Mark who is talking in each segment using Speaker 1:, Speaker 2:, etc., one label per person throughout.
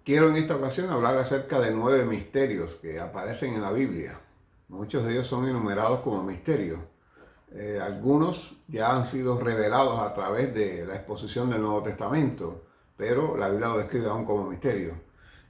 Speaker 1: Quiero en esta ocasión hablar acerca de 9 misterios que aparecen en la Biblia. Muchos de ellos son enumerados como misterios. Algunos ya han sido revelados a través de la exposición del Nuevo Testamento, pero la Biblia lo describe aún como misterio.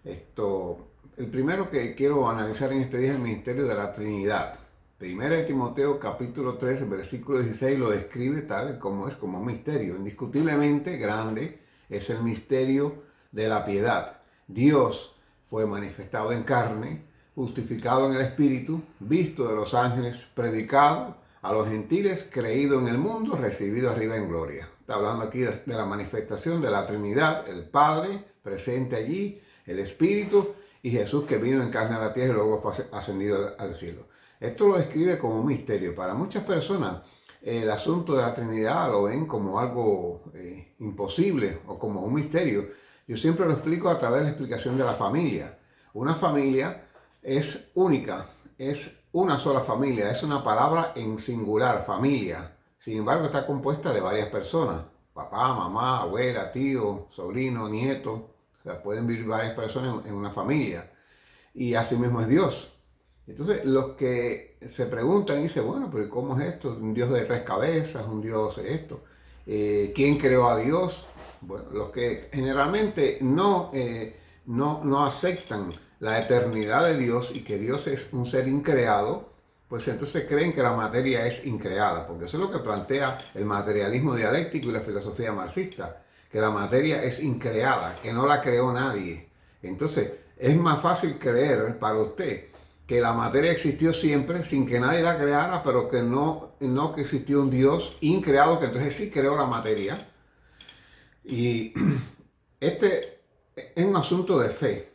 Speaker 1: El primero que quiero analizar en este día es el misterio de la Trinidad. Primera de Timoteo capítulo 3, versículo 16 lo describe tal como es, como un misterio. Indiscutiblemente grande es el misterio de la piedad. Dios fue manifestado en carne, justificado en el Espíritu, visto de los ángeles, predicado a los gentiles, creído en el mundo, recibido arriba en gloria. Está hablando aquí de la manifestación de la Trinidad, el Padre presente allí, el Espíritu y Jesús que vino en carne a la tierra y luego fue ascendido al cielo. Esto lo describe como un misterio. Para muchas personas el asunto de la Trinidad lo ven como algo imposible o como un misterio. Yo siempre lo explico a través de la explicación de la familia. Una familia es única, es una sola familia, es una palabra en singular, familia. Sin embargo, está compuesta de varias personas, papá, mamá, abuela, tío, sobrino, nieto. O sea, pueden vivir varias personas en una familia. Y así mismo es Dios. Entonces, los que se preguntan y dicen, bueno, pero ¿cómo es esto? Un Dios de tres cabezas, un Dios de esto. ¿Quién creó a Dios? Bueno, los que generalmente no aceptan la eternidad de Dios y que Dios es un ser increado, pues entonces creen que la materia es increada, porque eso es lo que plantea el materialismo dialéctico y la filosofía marxista, que la materia es increada, que no la creó nadie. Entonces, es más fácil creer para usted que la materia existió siempre sin que nadie la creara, pero que no que existió un Dios increado que entonces sí creó la materia. Y este es un asunto de fe.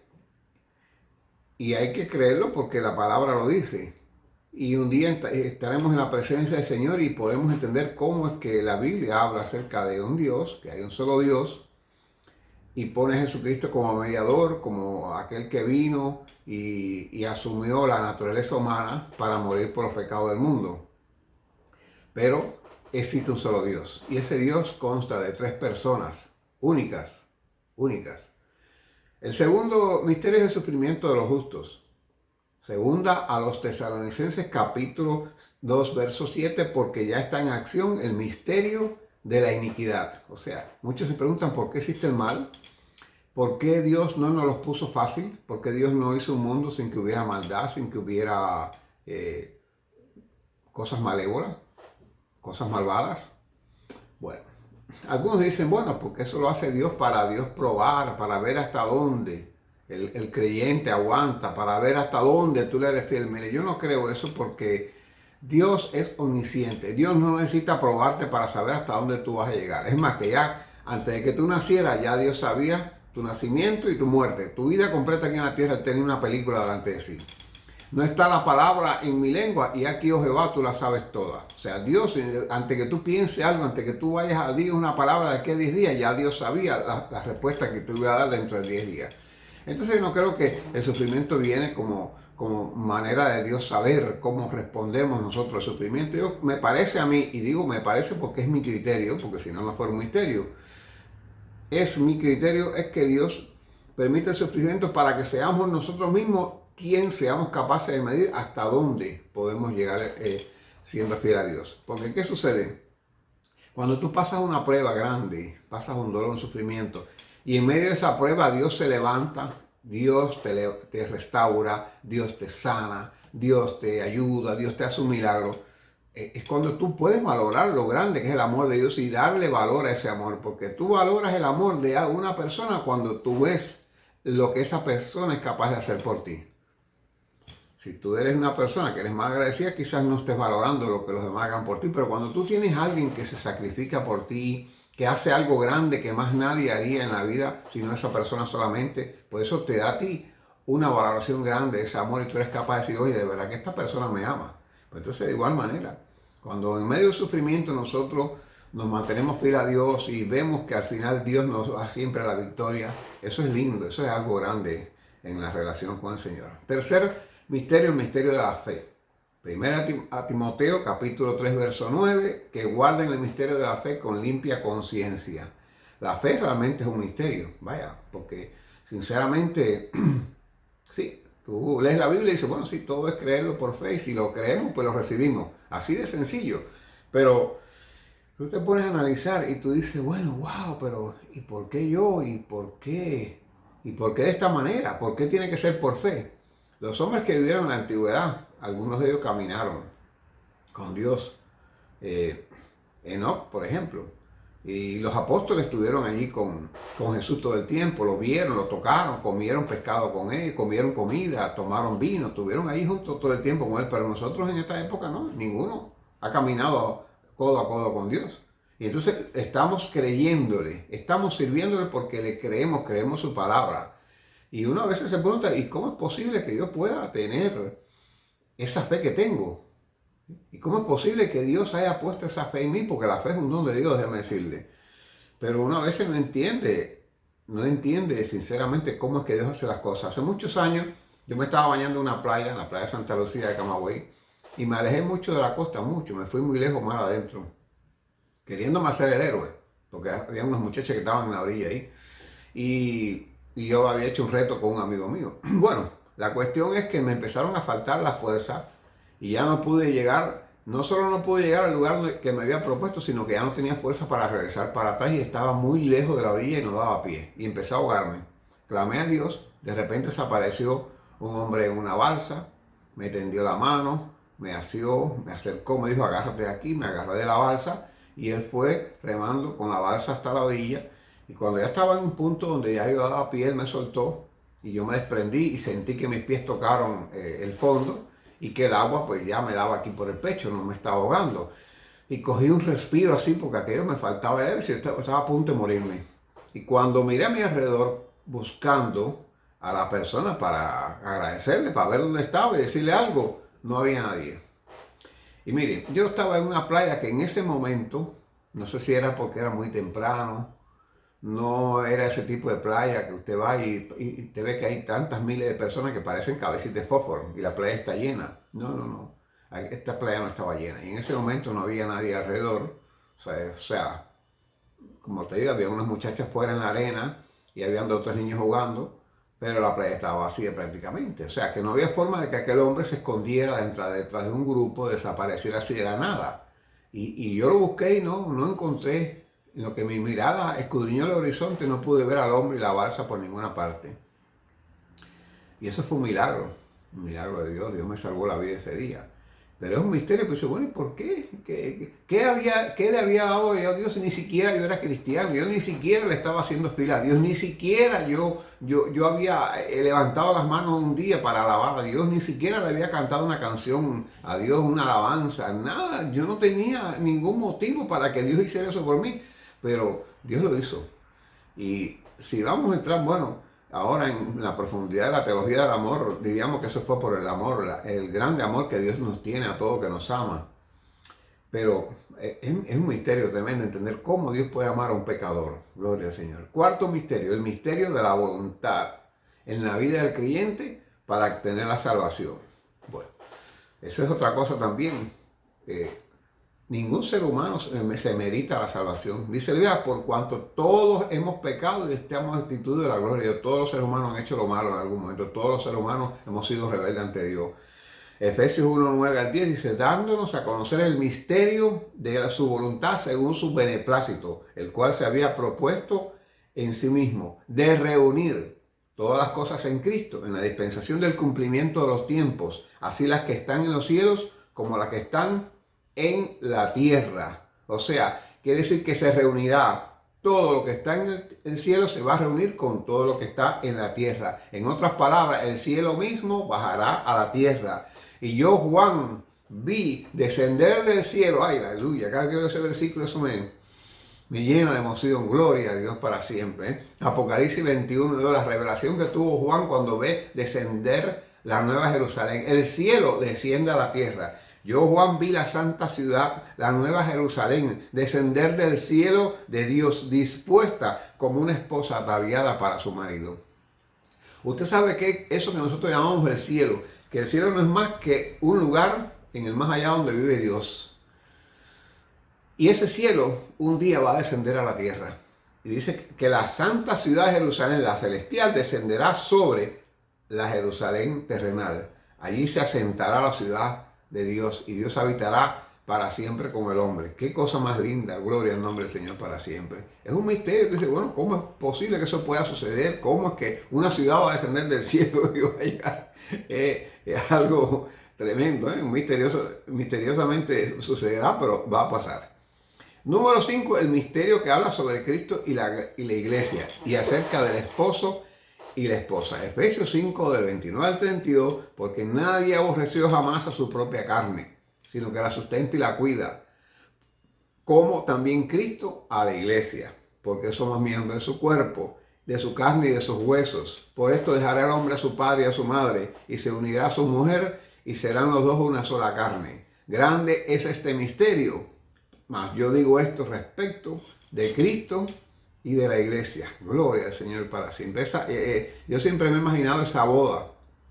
Speaker 1: Y hay que creerlo porque la palabra lo dice. Y un día estaremos en la presencia del Señor y podemos entender cómo es que la Biblia habla acerca de un Dios, que hay un solo Dios, y pone a Jesucristo como mediador, como aquel que vino y asumió la naturaleza humana para morir por los pecados del mundo. Pero existe un solo Dios, y ese Dios consta de tres personas únicas, únicas. El segundo misterio es el sufrimiento de los justos. Segunda a los Tesalonicenses capítulo 2 verso 7, porque ya está en acción el misterio de la iniquidad. O sea, muchos se preguntan por qué existe el mal. ¿Por qué Dios no nos los puso fácil? ¿Por qué Dios no hizo un mundo sin que hubiera maldad, sin que hubiera cosas malévolas, cosas malvadas? Bueno, algunos dicen, bueno, porque eso lo hace Dios para Dios probar, para ver hasta dónde el creyente aguanta, para ver hasta dónde tú le eres fiel. Mire, yo no creo eso porque Dios es omnisciente. Dios no necesita probarte para saber hasta dónde tú vas a llegar. Es más, que ya antes de que tú nacieras, ya Dios sabía tu nacimiento y tu muerte. Tu vida completa aquí en la tierra tenía una película delante de sí. No está la palabra en mi lengua y aquí, oh Jehová, tú la sabes toda. O sea, Dios, antes que tú pienses algo, antes que tú vayas a decir una palabra de aquí a 10 días, ya Dios sabía la respuesta que te iba a dar dentro de 10 días. Entonces yo no creo que el sufrimiento viene como manera de Dios saber cómo respondemos nosotros al sufrimiento. Me parece a mí, y digo me parece porque es mi criterio, porque si no, no fuera un misterio. Es mi criterio, es que Dios permite el sufrimiento para que seamos nosotros mismos quien seamos capaces de medir hasta dónde podemos llegar siendo fiel a Dios. Porque ¿qué sucede? Cuando tú pasas una prueba grande, pasas un dolor, un sufrimiento, y en medio de esa prueba Dios se levanta, Dios te restaura, Dios te sana, Dios te ayuda, Dios te hace un milagro. Es cuando tú puedes valorar lo grande que es el amor de Dios y darle valor a ese amor, porque tú valoras el amor de una persona cuando tú ves lo que esa persona es capaz de hacer por ti. Si tú eres una persona que eres más agradecida, quizás no estés valorando lo que los demás hagan por ti, pero cuando tú tienes a alguien que se sacrifica por ti, que hace algo grande que más nadie haría en la vida, sino esa persona solamente, pues eso te da a ti una valoración grande de ese amor y tú eres capaz de decir, oye, de verdad que esta persona me ama. Pues entonces, de igual manera, cuando en medio del sufrimiento nosotros nos mantenemos fiel a Dios y vemos que al final Dios nos da siempre la victoria, eso es lindo, eso es algo grande en la relación con el Señor. Tercer misterio, el misterio de la fe. Primera a Timoteo capítulo 3 verso 9, que guarden el misterio de la fe con limpia conciencia. La fe realmente es un misterio, vaya, porque sinceramente, sí, tú lees la Biblia y dices, bueno, sí, todo es creerlo por fe y si lo creemos, pues lo recibimos. Así de sencillo. Pero tú te pones a analizar y tú dices, bueno, wow, pero ¿y por qué yo? ¿Y por qué? ¿Y por qué de esta manera? ¿Por qué tiene que ser por fe? Los hombres que vivieron en la antigüedad, algunos de ellos caminaron con Dios. Eh, Enoch, por ejemplo. Y los apóstoles estuvieron allí con Jesús todo el tiempo, lo vieron, lo tocaron, comieron pescado con él, comieron comida, tomaron vino, estuvieron ahí juntos todo el tiempo con él, pero nosotros en esta época no, ninguno ha caminado codo a codo con Dios. Y entonces estamos creyéndole, estamos sirviéndole porque le creemos, creemos su palabra. Y uno a veces se pregunta, ¿y cómo es posible que yo pueda tener esa fe que tengo? ¿Y cómo es posible que Dios haya puesto esa fe en mí? Porque la fe es un don de Dios, déjame decirle. Pero uno a veces no entiende sinceramente cómo es que Dios hace las cosas. Hace muchos años yo me estaba bañando en una playa, en la playa de Santa Lucía de Camagüey, y me alejé mucho de la costa, mucho, me fui muy lejos más adentro, queriéndome hacer el héroe, porque había unas muchachas que estaban en la orilla ahí, y yo había hecho un reto con un amigo mío. Bueno, la cuestión es que me empezaron a faltar las fuerzas y ya no pude llegar, no solo no pude llegar al lugar que me había propuesto, sino que ya no tenía fuerza para regresar para atrás y estaba muy lejos de la orilla y no daba pie. Y empecé a ahogarme. Clamé a Dios, de repente desapareció un hombre en una balsa, me tendió la mano, me asió, me acercó, me dijo agárrate de aquí, me agarré de la balsa y él fue remando con la balsa hasta la orilla. Y cuando ya estaba en un punto donde ya yo daba pie, él me soltó y yo me desprendí y sentí que mis pies tocaron el fondo y que el agua pues ya me daba aquí por el pecho, no me estaba ahogando. Y cogí un respiro así porque aquello me faltaba el aire, yo estaba a punto de morirme. Y cuando miré a mi alrededor buscando a la persona para agradecerle, para ver dónde estaba y decirle algo, no había nadie. Y miren, yo estaba en una playa que en ese momento, no sé si era porque era muy temprano, no era ese tipo de playa que usted va y te ve que hay tantas miles de personas que parecen cabecitas de fósforo y la playa está llena. No, no, no. Esta playa no estaba llena. Y en ese momento no había nadie alrededor. O sea, como te digo, había unas muchachas fuera en la arena y habían otros niños jugando, pero la playa estaba vacía prácticamente. O sea, que no había forma de que aquel hombre se escondiera detrás de un grupo, desapareciera así de la nada. Y yo lo busqué y no encontré. En lo que mi mirada escudriñó el horizonte, no pude ver al hombre y la balsa por ninguna parte. Y eso fue un milagro de Dios. Dios me salvó la vida ese día. Pero es un misterio, pues bueno, ¿y por qué? ¿Qué le había dado yo a Dios si ni siquiera yo era cristiano? Yo ni siquiera le estaba haciendo fila a Dios, ni siquiera yo había levantado las manos un día para alabar a Dios, ni siquiera le había cantado una canción a Dios, una alabanza, nada. Yo no tenía ningún motivo para que Dios hiciera eso por mí, pero Dios lo hizo. Y si vamos a entrar, bueno, ahora en la profundidad de la teología del amor, diríamos que eso fue por el amor, el grande amor que Dios nos tiene a todos, que nos ama. Pero es un misterio tremendo entender cómo Dios puede amar a un pecador. Gloria al Señor. Cuarto misterio, el misterio de la voluntad en la vida del creyente para obtener la salvación. Bueno, eso es otra cosa también. Ningún ser humano se merita la salvación. Dice la Biblia, por cuanto todos hemos pecado y estamos destituidos de la gloria de Dios. Todos los seres humanos han hecho lo malo en algún momento. Todos los seres humanos hemos sido rebeldes ante Dios. Efesios 1, 9 al 10 dice, dándonos a conocer el misterio de su voluntad según su beneplácito, el cual se había propuesto en sí mismo, de reunir todas las cosas en Cristo, en la dispensación del cumplimiento de los tiempos, así las que están en los cielos como las que están en la tierra. O sea, quiere decir que se reunirá todo lo que está en el cielo, se va a reunir con todo lo que está en la tierra. En otras palabras, el cielo mismo bajará a la tierra. Y yo, Juan, vi descender del cielo, ay, aleluya, cada que veo ese versículo, eso me llena de emoción, gloria a Dios para siempre. Apocalipsis 21, la revelación que tuvo Juan cuando ve descender la nueva Jerusalén. El cielo desciende a la tierra. Yo, Juan, vi la santa ciudad, la nueva Jerusalén, descender del cielo de Dios, dispuesta como una esposa ataviada para su marido. Usted sabe que eso que nosotros llamamos el cielo, que el cielo no es más que un lugar en el más allá donde vive Dios. Y ese cielo un día va a descender a la tierra. Y dice que la santa ciudad de Jerusalén, la celestial, descenderá sobre la Jerusalén terrenal. Allí se asentará la ciudad de Dios y Dios habitará para siempre con el hombre. Qué cosa más linda, gloria al nombre del Señor para siempre. Es un misterio. Dice, bueno, ¿cómo es posible que eso pueda suceder? ¿Cómo es que una ciudad va a descender del cielo y va a llegar? Es algo tremendo, ¿eh? Misteriosamente sucederá, pero va a pasar. Número 5, el misterio que habla sobre Cristo y la iglesia y acerca del esposo y la esposa. Efesios 5, del 29 al 32, porque nadie aborreció jamás a su propia carne, sino que la sustenta y la cuida, como también Cristo a la iglesia, porque somos miembros de su cuerpo, de su carne y de sus huesos. Por esto dejará el hombre a su padre y a su madre, y se unirá a su mujer, y serán los dos una sola carne. Grande es este misterio, mas yo digo esto respecto de Cristo y de la iglesia. Gloria al Señor para siempre. Yo siempre me he imaginado esa boda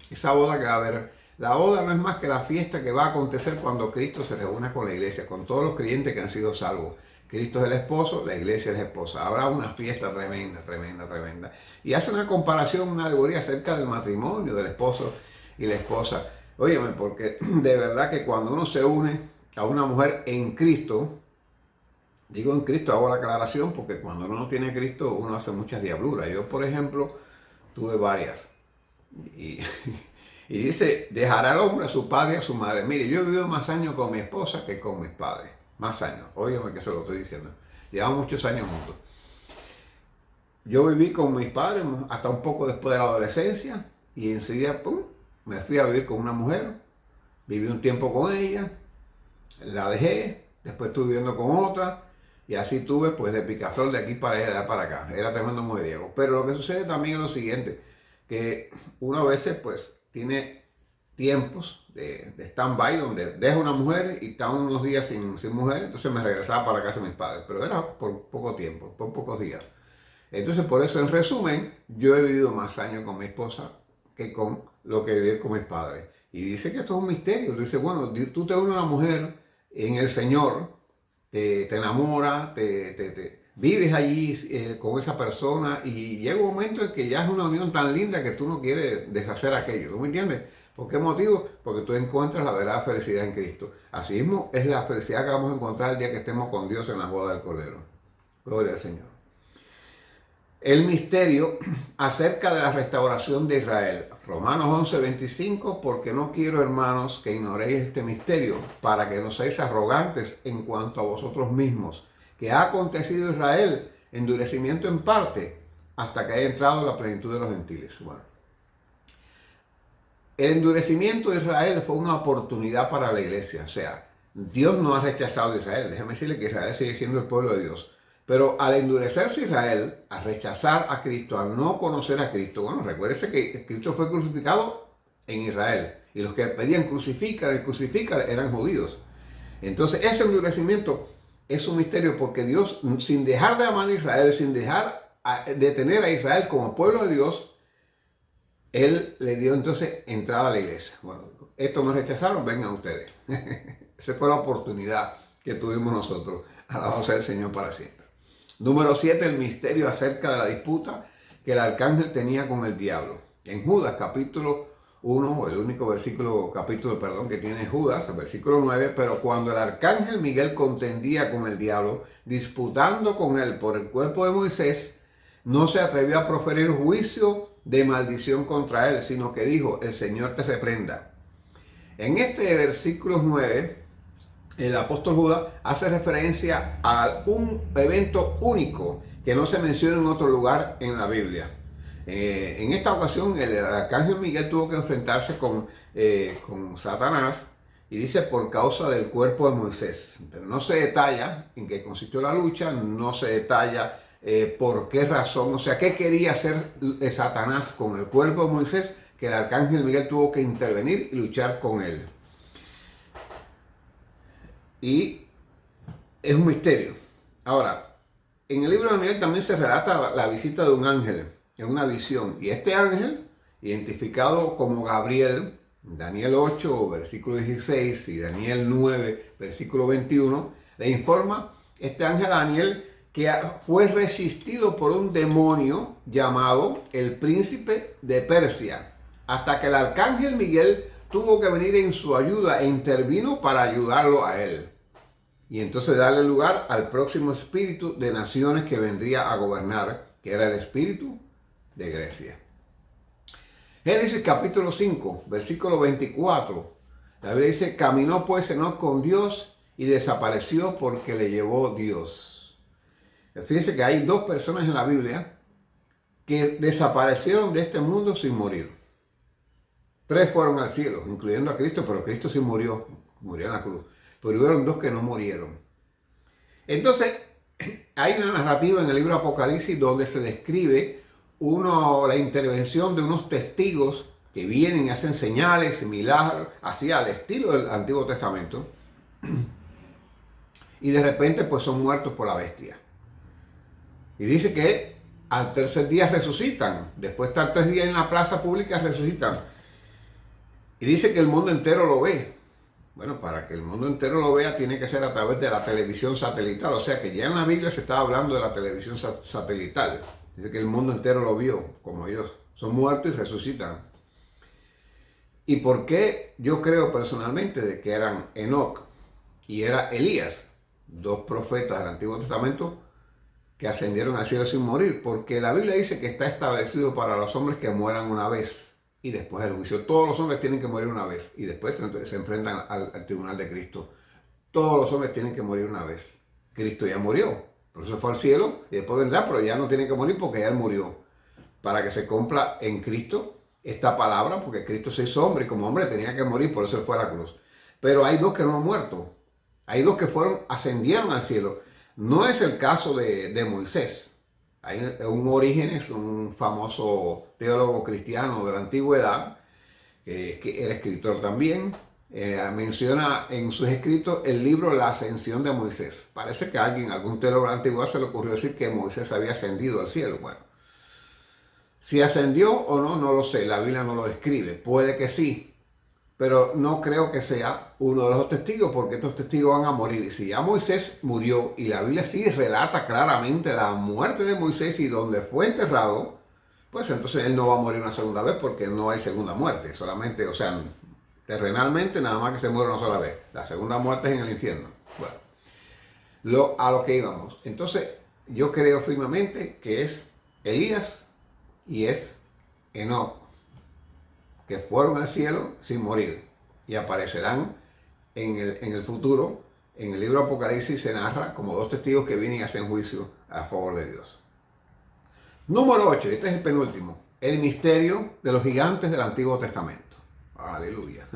Speaker 1: que va a haber. La boda no es más que la fiesta que va a acontecer cuando Cristo se reúna con la iglesia, con todos los creyentes que han sido salvos. Cristo es el esposo, la iglesia es la esposa. Habrá una fiesta tremenda, tremenda, tremenda. Y hace una comparación, una alegoría acerca del matrimonio, del esposo y la esposa. Óyeme, porque de verdad que cuando uno se une a una mujer en Cristo, digo en Cristo, hago la aclaración, porque cuando uno no tiene a Cristo, uno hace muchas diabluras. Yo, por ejemplo, tuve varias. Y dice, dejará al hombre a su padre y a su madre. Mire, yo he vivido más años con mi esposa que con mis padres. Más años. Óigame que se lo estoy diciendo. Llevamos muchos años juntos. Yo viví con mis padres hasta un poco después de la adolescencia. Y enseguida, pum, me fui a vivir con una mujer. Viví un tiempo con ella. La dejé. Después estuve viviendo con otra. Y así tuve, pues, de picaflor de aquí para allá, de allá para acá. Era tremendo mujeriego. Pero lo que sucede también es lo siguiente. Que uno a veces, pues, tiene tiempos de stand-by donde deja una mujer y está unos días sin mujer, entonces me regresaba para casa de mis padres, pero era por poco tiempo, por pocos días. Entonces, por eso, en resumen, yo he vivido más años con mi esposa que con lo que viví con mis padres. Y dice que esto es un misterio. Dice, bueno, tú te unes a una mujer en el Señor, te enamoras, vives allí con esa persona y llega un momento en que ya es una unión tan linda que tú no quieres deshacer aquello. ¿Tú me entiendes? ¿Por qué motivo? Porque tú encuentras la verdadera felicidad en Cristo. Así mismo es la felicidad que vamos a encontrar el día que estemos con Dios en la boda del Cordero. Gloria al Señor. El misterio acerca de la restauración de Israel. Romanos 11:25, porque no quiero, hermanos, que ignoréis este misterio, para que no seáis arrogantes en cuanto a vosotros mismos, que ha acontecido a Israel endurecimiento en parte, hasta que haya entrado la plenitud de los gentiles. Bueno, el endurecimiento de Israel fue una oportunidad para la iglesia. O sea, Dios no ha rechazado a Israel. Déjame decirle que Israel sigue siendo el pueblo de Dios. Pero al endurecerse Israel, a rechazar a Cristo, a no conocer a Cristo, bueno, recuérdese que Cristo fue crucificado en Israel. Y los que pedían crucificar eran judíos. Entonces ese endurecimiento es un misterio porque Dios, sin dejar de amar a Israel, sin dejar de tener a Israel como pueblo de Dios, Él le dio entonces entrada a la iglesia. Bueno, esto me rechazaron, vengan ustedes. Esa fue la oportunidad que tuvimos nosotros. Alabado sea el Señor para siempre. Número 7, el misterio acerca de la disputa que el arcángel tenía con el diablo. En Judas capítulo 1, el único capítulo que tiene Judas, el versículo 9, pero cuando el arcángel Miguel contendía con el diablo, disputando con él por el cuerpo de Moisés, no se atrevió a proferir juicio de maldición contra él, sino que dijo, el Señor te reprenda. En este versículo 9, el apóstol Judas hace referencia a un evento único que no se menciona en otro lugar en la Biblia. En esta ocasión el arcángel Miguel tuvo que enfrentarse con Satanás y dice por causa del cuerpo de Moisés. Pero no se detalla en qué consistió la lucha, no se detalla por qué razón, o sea, qué quería hacer Satanás con el cuerpo de Moisés, que el arcángel Miguel tuvo que intervenir y luchar con él. Y es un misterio. Ahora, en el libro de Daniel también se relata la visita de un ángel en una visión. Y este ángel, identificado como Gabriel, Daniel 8, versículo 16 y Daniel 9, versículo 21, le informa este ángel a Daniel que fue resistido por un demonio llamado el príncipe de Persia, hasta que el arcángel Miguel tuvo que venir en su ayuda e intervino para ayudarlo a él. Y entonces darle lugar al próximo espíritu de naciones que vendría a gobernar, que era el espíritu de Grecia. Génesis capítulo 5, versículo 24. La Biblia dice, caminó pues Enoc con Dios y desapareció porque le llevó Dios. Fíjense que hay dos personas en la Biblia que desaparecieron de este mundo sin morir. Tres fueron al cielo, incluyendo a Cristo, pero Cristo sí murió en la cruz. Pero hubieron dos que no murieron. Entonces, hay una narrativa en el libro Apocalipsis donde se describe la intervención de unos testigos que vienen y hacen señales y milagros, así al estilo del Antiguo Testamento, y de repente pues son muertos por la bestia. Y dice que al tercer día resucitan, después de estar 3 días en la plaza pública resucitan. Y dice que el mundo entero lo ve. Bueno, para que el mundo entero lo vea tiene que ser a través de la televisión satelital. O sea que ya en la Biblia se estaba hablando de la televisión satelital. Dice que el mundo entero lo vio, como ellos son muertos y resucitan. ¿Y por qué yo creo personalmente de que eran Enoc y era Elías, dos profetas del Antiguo Testamento que ascendieron al cielo sin morir? Porque la Biblia dice que está establecido para los hombres que mueran una vez. Y después del juicio, todos los hombres tienen que morir una vez. Y después se enfrentan al tribunal de Cristo. Todos los hombres tienen que morir una vez. Cristo ya murió. Por eso fue al cielo y después vendrá, pero ya no tiene que morir porque ya él murió. Para que se cumpla en Cristo esta palabra, porque Cristo se hizo hombre y como hombre tenía que morir, por eso él fue a la cruz. Pero hay dos que no han muerto. Hay dos que ascendieron al cielo. No es el caso de Moisés. Hay un Orígenes, un famoso teólogo cristiano de la antigüedad, que era escritor también, menciona en sus escritos el libro La Ascensión de Moisés. Parece que algún teólogo de la antigüedad se le ocurrió decir que Moisés había ascendido al cielo. Bueno, si ascendió o no, no lo sé, la Biblia no lo describe, puede que sí, pero no creo que sea uno de los testigos, porque estos testigos van a morir. Si ya Moisés murió, y la Biblia sí relata claramente la muerte de Moisés y donde fue enterrado, pues entonces él no va a morir una segunda vez, porque no hay segunda muerte. Solamente, o sea, terrenalmente nada más que se muere una sola vez. La segunda muerte es en el infierno. Bueno, a lo que íbamos. Entonces, yo creo firmemente que es Elías y es Enoc, que fueron al cielo sin morir y aparecerán en el futuro. En el libro Apocalipsis se narra como dos testigos que vienen y hacen juicio a favor de Dios. Número 8, este es el penúltimo, el misterio de los gigantes del Antiguo Testamento. Aleluya.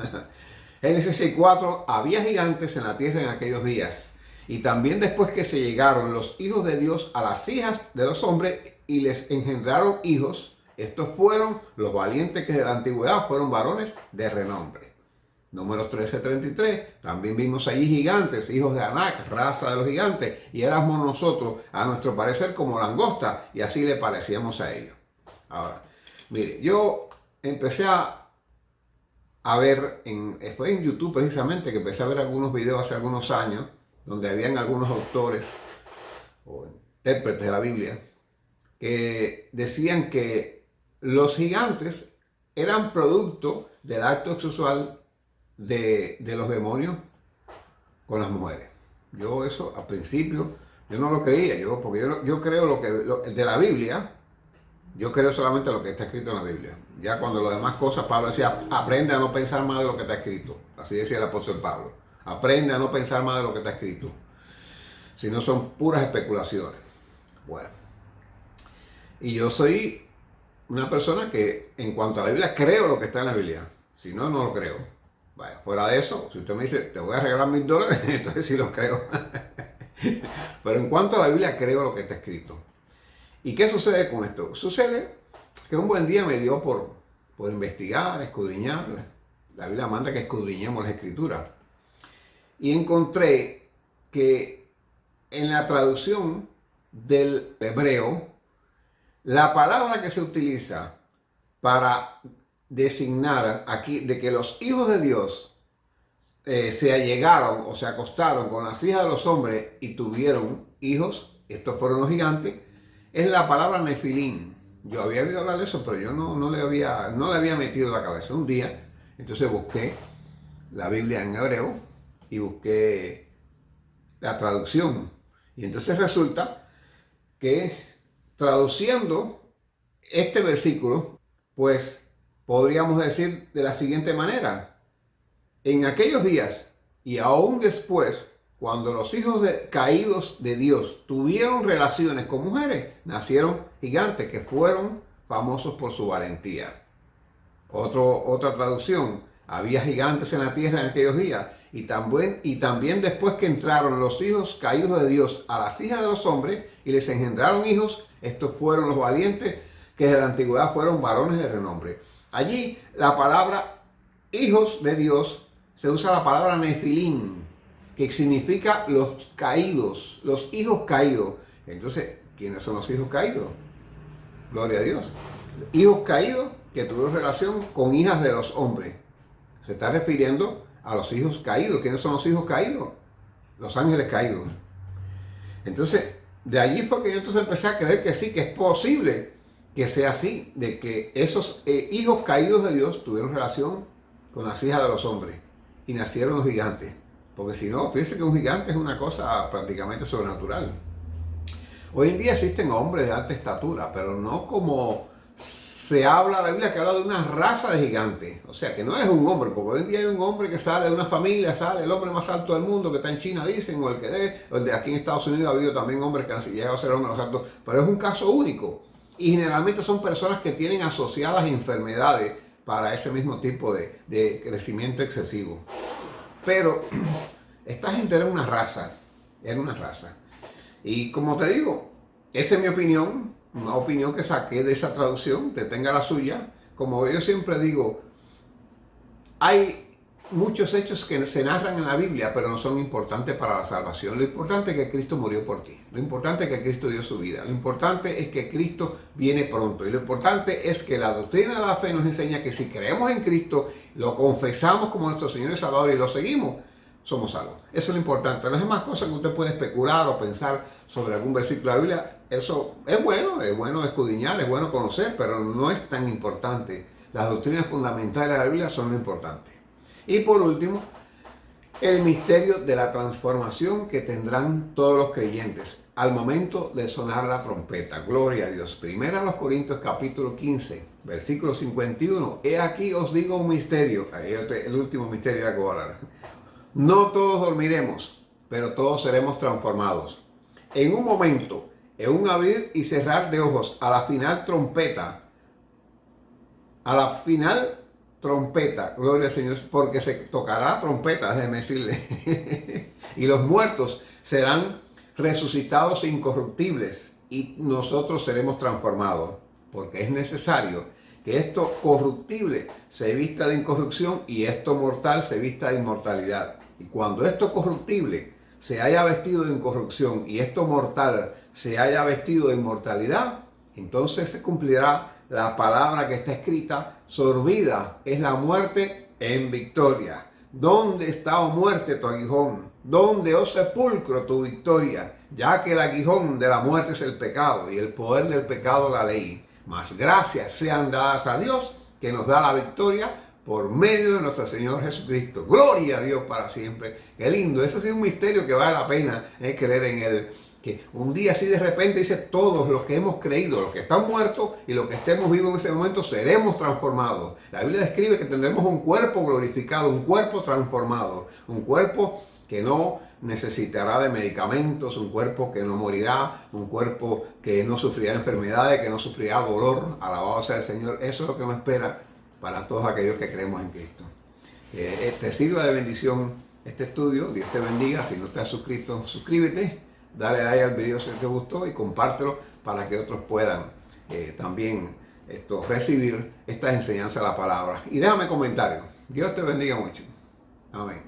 Speaker 1: Génesis 6:4, había gigantes en la tierra en aquellos días, y también después que se llegaron los hijos de Dios a las hijas de los hombres y les engendraron hijos. Estos fueron los valientes que de la antigüedad fueron varones de renombre. Números 13:33, también vimos allí gigantes, hijos de Anac, raza de los gigantes, y éramos nosotros, a nuestro parecer, como langosta, y así le parecíamos a ellos. Ahora, mire, yo empecé a ver, fue en YouTube precisamente que empecé a ver algunos videos hace algunos años, donde habían algunos autores o intérpretes de la Biblia, que decían que los gigantes eran producto del acto sexual de los demonios con las mujeres. Yo eso al principio, yo no lo creía, porque yo creo de la Biblia, yo creo solamente lo que está escrito en la Biblia. Ya cuando las demás cosas, Pablo decía, aprende a no pensar más de lo que está escrito. Así decía el apóstol Pablo. Aprende a no pensar más de lo que está escrito. Si no son puras especulaciones. Bueno. Y yo soy una persona que en cuanto a la Biblia creo lo que está en la Biblia. Si no, no lo creo. Vaya, fuera de eso, si usted me dice, te voy a regalar $1000, entonces sí lo creo. Pero en cuanto a la Biblia, creo lo que está escrito. ¿Y qué sucede con esto? Sucede que un buen día me dio por investigar, escudriñar. La Biblia manda que escudriñemos las Escrituras. Y encontré que en la traducción del hebreo, la palabra que se utiliza para designar aquí de que los hijos de Dios se allegaron o se acostaron con las hijas de los hombres y tuvieron hijos, estos fueron los gigantes, es la palabra Nefilim. Yo había oído hablar de eso, pero yo no le había metido la cabeza. Un día, entonces busqué la Biblia en hebreo y busqué la traducción. Y entonces resulta que traduciendo este versículo, pues podríamos decir de la siguiente manera: en aquellos días y aún después, cuando los hijos caídos de Dios tuvieron relaciones con mujeres, nacieron gigantes que fueron famosos por su valentía. Otra traducción: había gigantes en la tierra en aquellos días, y también después que entraron los hijos caídos de Dios a las hijas de los hombres y les engendraron hijos, estos fueron los valientes que desde la antigüedad fueron varones de renombre. Allí la palabra hijos de Dios se usa la palabra Nefilim, que significa los caídos, los hijos caídos. Entonces, ¿quiénes son los hijos caídos? Gloria a Dios. Hijos caídos que tuvieron relación con hijas de los hombres. Se está refiriendo a los hijos caídos. ¿Quiénes son los hijos caídos? Los ángeles caídos. Entonces, de allí fue que yo entonces empecé a creer que sí, que es posible que sea así, de que esos hijos caídos de Dios tuvieron relación con las hijas de los hombres y nacieron los gigantes. Porque si no, fíjense que un gigante es una cosa prácticamente sobrenatural. Hoy en día existen hombres de alta estatura, pero no como se habla, la Biblia que habla de una raza de gigantes. O sea, que no es un hombre, porque hoy en día hay un hombre que sale de una familia, sale el hombre más alto del mundo, que está en China, dicen, o el de aquí en Estados Unidos. Ha habido también hombres que han llegado a ser hombres más altos, pero es un caso único. Y generalmente son personas que tienen asociadas enfermedades para ese mismo tipo de crecimiento excesivo. Pero esta gente era una raza. Y como te digo, esa es mi opinión, una opinión que saqué de esa traducción, te tenga la suya. Como yo siempre digo, hay muchos hechos que se narran en la Biblia, pero no son importantes para la salvación. Lo importante es que Cristo murió por ti. Lo importante es que Cristo dio su vida. Lo importante es que Cristo viene pronto. Y lo importante es que la doctrina de la fe nos enseña que si creemos en Cristo, lo confesamos como nuestro Señor y Salvador y lo seguimos, somos salvos. Eso es lo importante. Las demás cosas que usted puede especular o pensar sobre algún versículo de la Biblia, eso es bueno escudriñar, es bueno conocer, pero no es tan importante. Las doctrinas fundamentales de la Biblia son lo importante. Y por último, el misterio de la transformación que tendrán todos los creyentes al momento de sonar la trompeta. Gloria a Dios. Primera a los Corintios capítulo 15, versículo 51. He aquí os digo un misterio. Ahí el último misterio de hablar. No todos dormiremos, pero todos seremos transformados. En un momento, en un abrir y cerrar de ojos, a la final trompeta, gloria al Señor, porque se tocará trompeta, déjeme decirle. Y los muertos serán resucitados incorruptibles y nosotros seremos transformados, porque es necesario que esto corruptible se vista de incorrupción y esto mortal se vista de inmortalidad. Y cuando esto corruptible se haya vestido de incorrupción y esto mortal se haya vestido de inmortalidad, entonces se cumplirá la palabra que está escrita: sorbida es la muerte en victoria. ¿Dónde está, oh muerte, tu aguijón? ¿Dónde, oh sepulcro, tu victoria? Ya que el aguijón de la muerte es el pecado y el poder del pecado la ley. Mas gracias sean dadas a Dios que nos da la victoria por medio de nuestro Señor Jesucristo. Gloria a Dios para siempre. Qué lindo. Eso sí es un misterio que vale la pena creer en él. Que un día así de repente dice: todos los que hemos creído, los que están muertos y los que estemos vivos en ese momento, seremos transformados. La Biblia describe que tendremos un cuerpo glorificado, un cuerpo transformado, un cuerpo que no necesitará de medicamentos, un cuerpo que no morirá, un cuerpo que no sufrirá enfermedades, que no sufrirá dolor. Alabado sea el Señor. Eso es lo que nos espera para todos aquellos que creemos en Cristo. Te sirva de bendición este estudio. Dios te bendiga. Si no te has suscrito, suscríbete. Dale like al video si te gustó y compártelo para que otros puedan también recibir estas enseñanzas de la palabra. Y déjame comentarios. Dios te bendiga mucho. Amén.